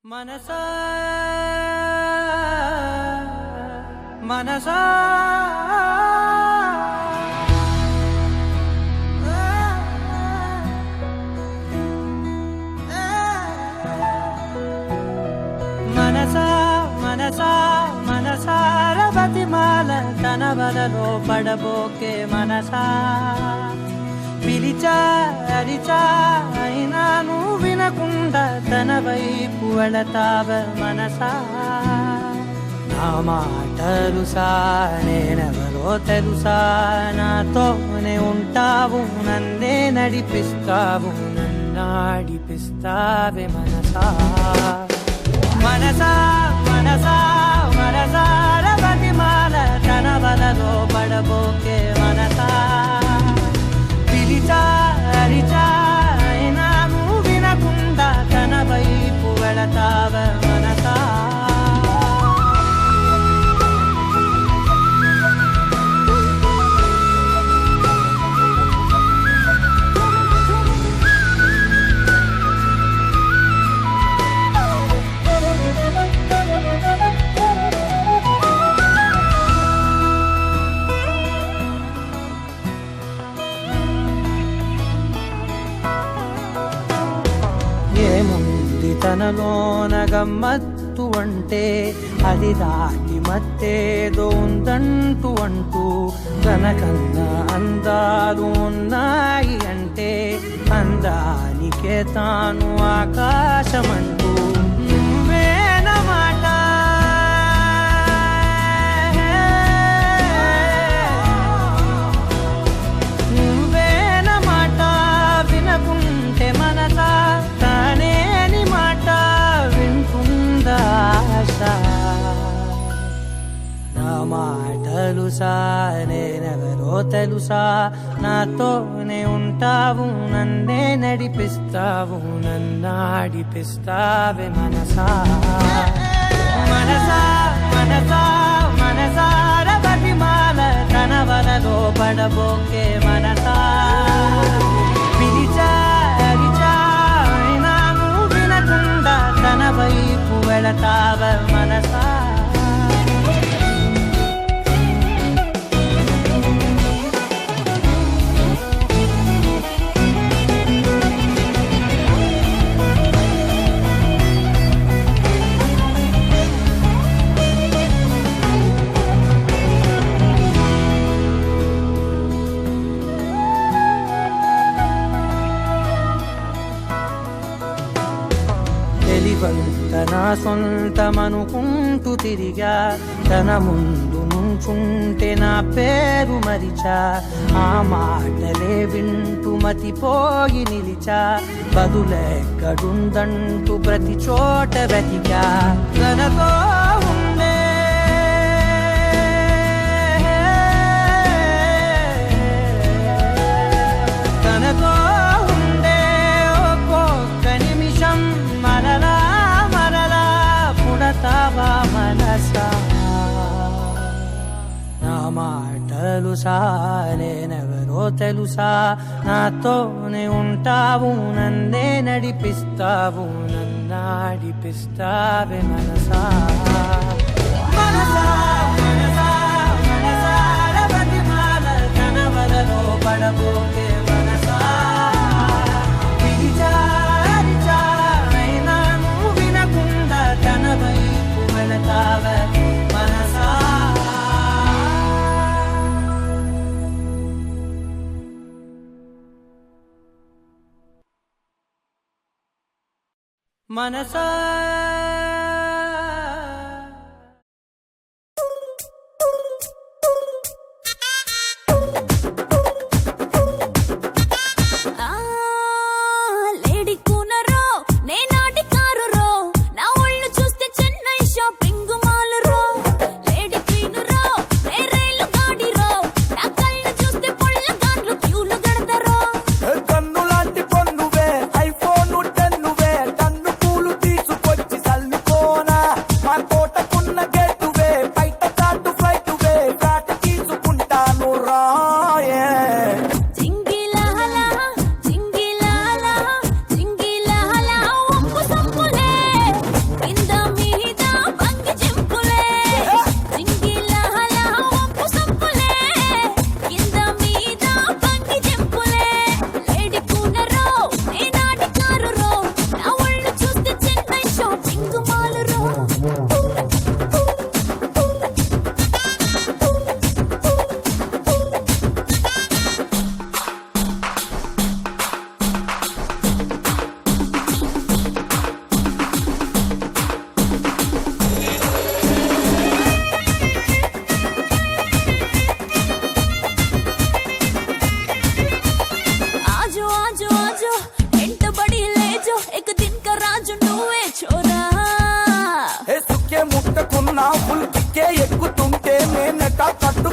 మనసా మనసా మనసా మనసా మనసార బతిమాల తన వలలో పడబోకే మనసా పిలిచా అరిచా అయినా నువ్వు వినకుండా తన వైపు వెళతావ మనసా నా మాటలుసా నేనెవరో తెలుసా నాతోనే ఉంటావు నన్నే నడిపిస్తావు నన్నాడిపిస్తావే మనసా మనసా మనసా మనసార బతిమాల తన వలలో పడబోకే మనసా పిలిచా అరిచా అయినా నువ్వు వినకుండా తన వైపు వెళతావ మనసా ఏముంది తనలోన గమ్మత్తు అంటే అది దాటి మత్తేదో ఉందంటూ అంటూ తనకన్నా అందాలు ఉన్నాయి అంటే అందానికే తాను ఆకాశమంటూ నువ్వేనమాట నువ్వేనమాట వినకుంటే మనసా తానేని మాట వింటుందా నా మాటలుసా నేనెవరో తెలుసా నాతోనే ఉంటావు నన్నే నడిపిస్తావు నన్నాడిపిస్తావే మనసా మనసా మనసా మనసార బతిమాల తన వలలో పడబోకే మనసా పిలిచా అరిచా అయినా నువ్వు వినకుండా తన వైపు వెళతావ మనసా తన సొంతమనుకుంటూ తిరిగా తన ముందు నుంచుంటే నా పేరు మరిచా ఆ మాటలే వింటూ మతిపోయి నిలిచా బదులెక్కడుందంటూ ప్రతి చోట వెతికా తనతో ఉండే తనతో ఉండే ఒక్కొక్క నిమిషం మరలా పుడతావా మనసా నా మాటలుసా నేనెవరో తెలుసా నాతోనే ఉంటావు నన్నే నడిపిస్తావు నన్నాడిపిస్తావే మనసా మనసా మనసా మనసార బతిమాల తన వలలో పడబోకే మనసా పిలిచా అరిచా అయినా నువ్వు వినకుండా తన వైపు వెళతావ మనసా మనసా కన్ను లాంటి పొన్నువే ఐఫోన్ 10 టన్ను పూలు తీసుకొచ్చి ఫుల్ కిక్కే ఎక్కుతుంటే నేనట కట్టు